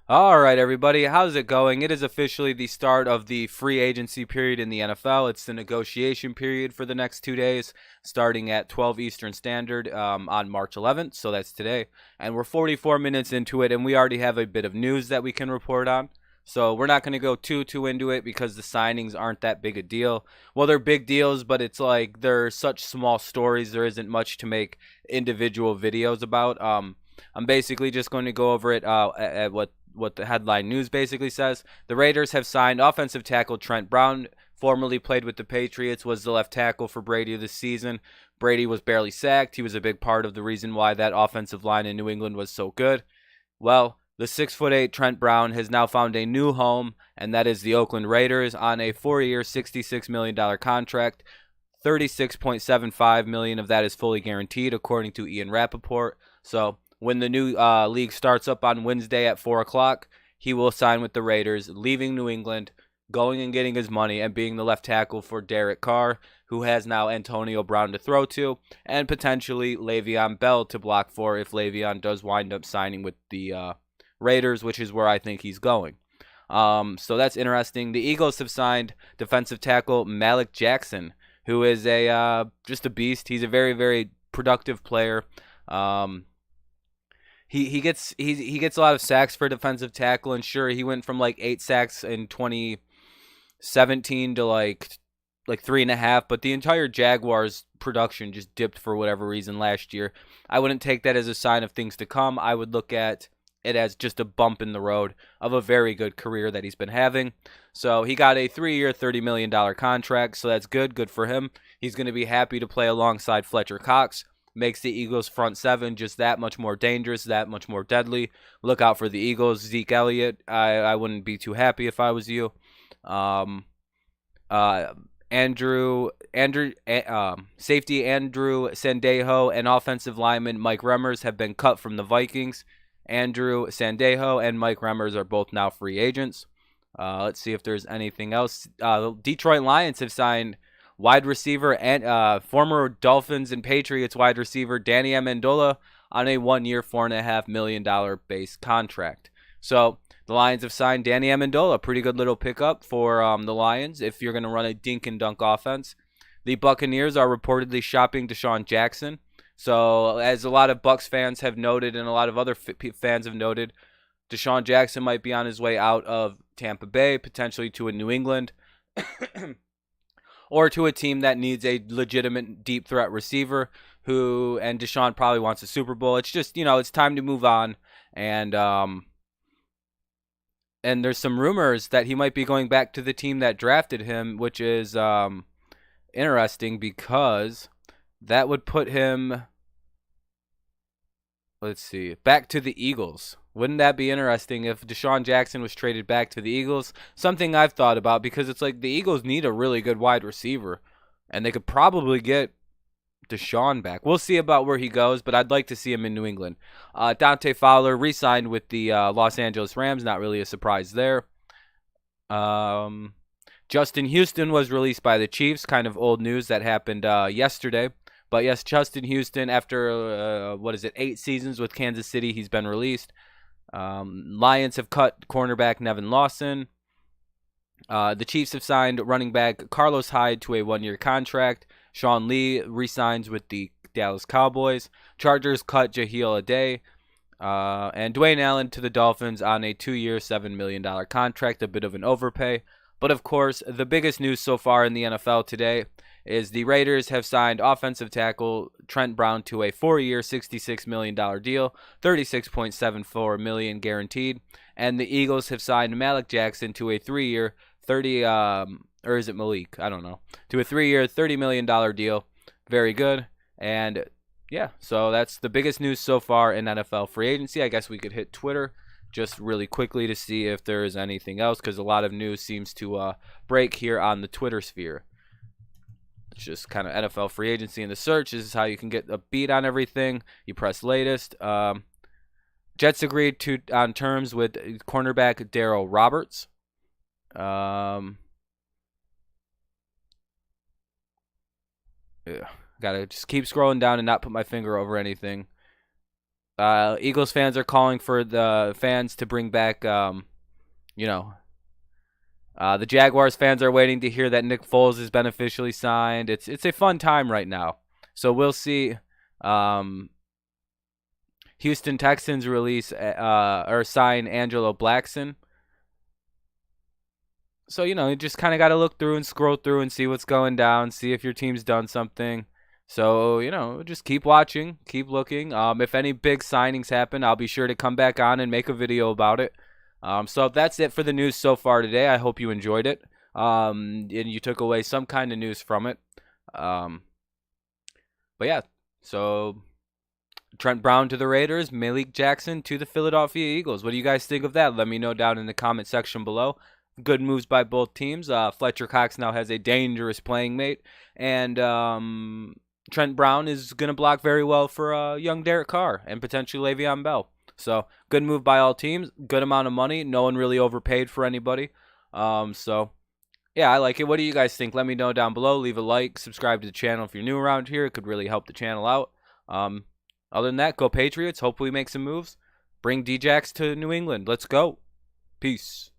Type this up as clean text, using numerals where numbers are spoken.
All right, everybody, how's it going? It is officially the start of the free agency period in the NFL. It's the negotiation period for the next 2 days, starting at 12 Eastern Standard on March 11th. So that's today. And we're 44 minutes into it, and we already have a bit of news that we can report on. So we're not going to go too into it because the signings aren't that big a deal. Well, they're big deals, but it's like they're such small stories. There isn't much to make individual videos about. I'm basically just going to go over it at what the headline news basically says. The Raiders have signed offensive tackle Trent Brown, formerly played with the Patriots, was the left tackle for Brady this season. Brady was barely sacked. He was a big part of the reason why that offensive line in New England was so good. Well, the 6'8" Trent Brown has now found a new home, and that is the Oakland Raiders on a 4-year, $66 million contract. $36.75 million of that is fully guaranteed, according to Ian Rappaport. So when the new league starts up on Wednesday at 4 o'clock, he will sign with the Raiders, leaving New England, going and getting his money, and being the left tackle for Derek Carr, who has now Antonio Brown to throw to, and potentially Le'Veon Bell to block for if Le'Veon does wind up signing with the Raiders, which is where I think he's going. So that's interesting. The Eagles have signed defensive tackle Malik Jackson, who is a just a beast. He's a very productive player. Um, he gets he gets a lot of sacks for defensive tackle, and sure, he went from like 8 sacks in 2017 to like 3.5. But the entire Jaguars production just dipped for whatever reason last year. I wouldn't take that as a sign of things to come. I would look at it as just a bump in the road of a very good career that he's been having. So he got a 3-year, $30 million contract, so that's good for him. He's going to be happy to play alongside Fletcher Cox. Makes the Eagles' front seven just that much more dangerous, that much more deadly. Look out for the Eagles. Zeke Elliott, I wouldn't be too happy if I was you. Um, uh, Safety Andrew Sendejo and offensive lineman Mike Remmers have been cut from the Vikings. Andrew Sendejo and Mike Remmers are both now free agents. Let's see if there's anything else. The Detroit Lions have signed wide receiver and former Dolphins and Patriots wide receiver Danny Amendola on a 1-year, $4.5 million base contract. So the Lions have signed Danny Amendola, pretty good little pickup for the Lions if you're going to run a dink and dunk offense. The Buccaneers are reportedly shopping DeSean Jackson. So, as a lot of Bucs fans have noted and a lot of other fans have noted, DeSean Jackson might be on his way out of Tampa Bay, potentially to a New England, or to a team that needs a legitimate deep threat receiver. And DeSean probably wants a Super Bowl. It's just it's time to move on, and there's some rumors that he might be going back to the team that drafted him, which is interesting because that would put him, let's see, back to the Eagles. Wouldn't that be interesting if DeSean Jackson was traded back to the Eagles? Something I've thought about because it's like the Eagles need a really good wide receiver, and they could probably get DeSean back. We'll see about where he goes, but I'd like to see him in New England. Dante Fowler re-signed with the Los Angeles Rams. Not really a surprise there. Justin Houston was released by the Chiefs. Kind of old news that happened yesterday. But yes, Justin Houston, after 8 seasons with Kansas City, he's been released. Lions have cut cornerback Nevin Lawson. The Chiefs have signed running back Carlos Hyde to a 1-year contract. Sean Lee re-signs with the Dallas Cowboys. Chargers cut Jahlil Addae. And Dwayne Allen to the Dolphins on a 2-year, $7 million contract, a bit of an overpay. But of course, the biggest news so far in the NFL today is the Raiders have signed offensive tackle Trent Brown to a 4-year, $66 million deal, $36.74 million guaranteed, and the Eagles have signed Malik Jackson to a 3-year, or is it Malik? I don't know. To a 3-year, $30 million deal. Very good. And yeah, so that's the biggest news so far in NFL free agency. I guess we could hit Twitter just really quickly to see if there is anything else because a lot of news seems to break here on the Twitter sphere. It's just kind of NFL free agency in the search. This is how you can get a beat on everything. You press latest. Jets agreed on terms with cornerback Darryl Roberts. Yeah, gotta just keep scrolling down and not put my finger over anything. Eagles fans are calling for the fans to bring back, you know, the Jaguars fans are waiting to hear that Nick Foles has been officially signed. It's a fun time right now. So we'll see. Um, Houston Texans release or sign Angelo Blackson. So you just kind of got to look through and scroll through and see what's going down, see if your team's done something. So just keep watching, keep looking. If any big signings happen, I'll be sure to come back on and make a video about it. So that's it for the news so far today. I hope you enjoyed it, and you took away some kind of news from it. But yeah, so Trent Brown to the Raiders, Malik Jackson to the Philadelphia Eagles. What do you guys think of that? Let me know down in the comment section below. Good moves by both teams. Fletcher Cox now has a dangerous playing mate, and Trent Brown is going to block very well for young Derek Carr and potentially Le'Veon Bell. So good move by all teams. Good amount of money. No one really overpaid for anybody. So yeah, I like it. What do you guys think? Let me know down below. Leave a like. Subscribe to the channel if you're new around here. It could really help the channel out. Other than that, go Patriots. Hopefully make some moves. Bring D-Jax to New England. Let's go. Peace.